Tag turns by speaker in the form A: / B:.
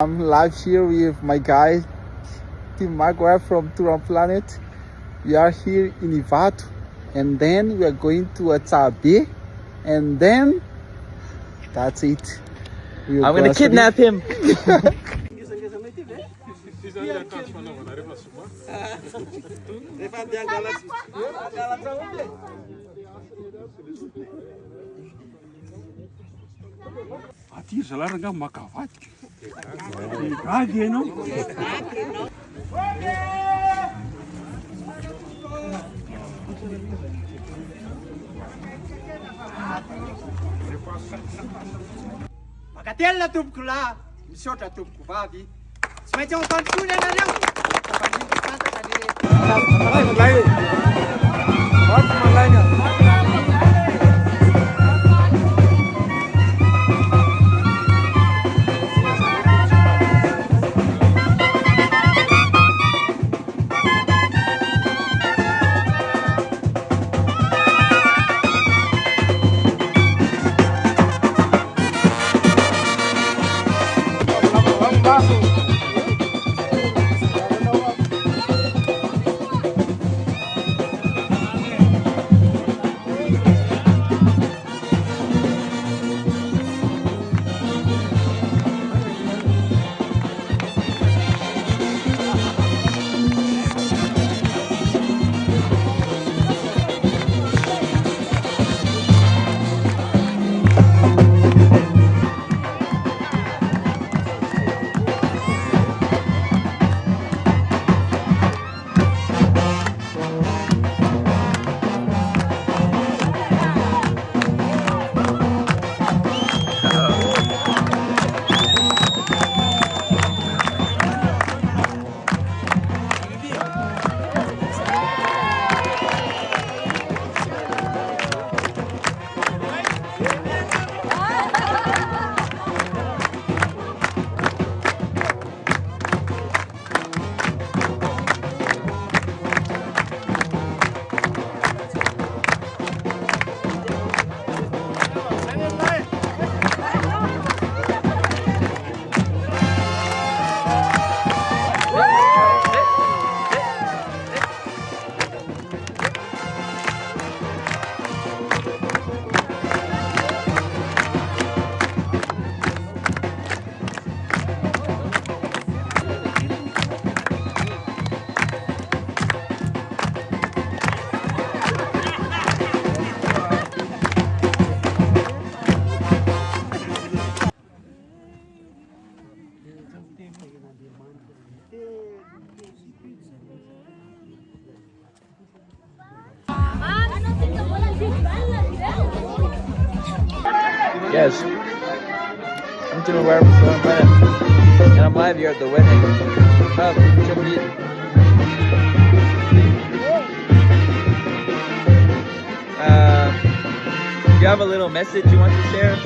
A: I'm live here with my guy, Tim Maguire from TourOnePlanet. We are here in Ivato, and then we are going to Vazaha, and then that's it.
B: I'm gonna kidnap him.
C: Hier zal er gaan maken wat. Ga je nou?
D: Makatella tompoko lahy, misaotra tompoko vavy. Tsy maintsy ao an-tanotony ianareo.
B: Yes. I'm Tim Maguire from TourOnePlanet, and I'm live here at the wedding of Chopin. Do you have a little message you want to share?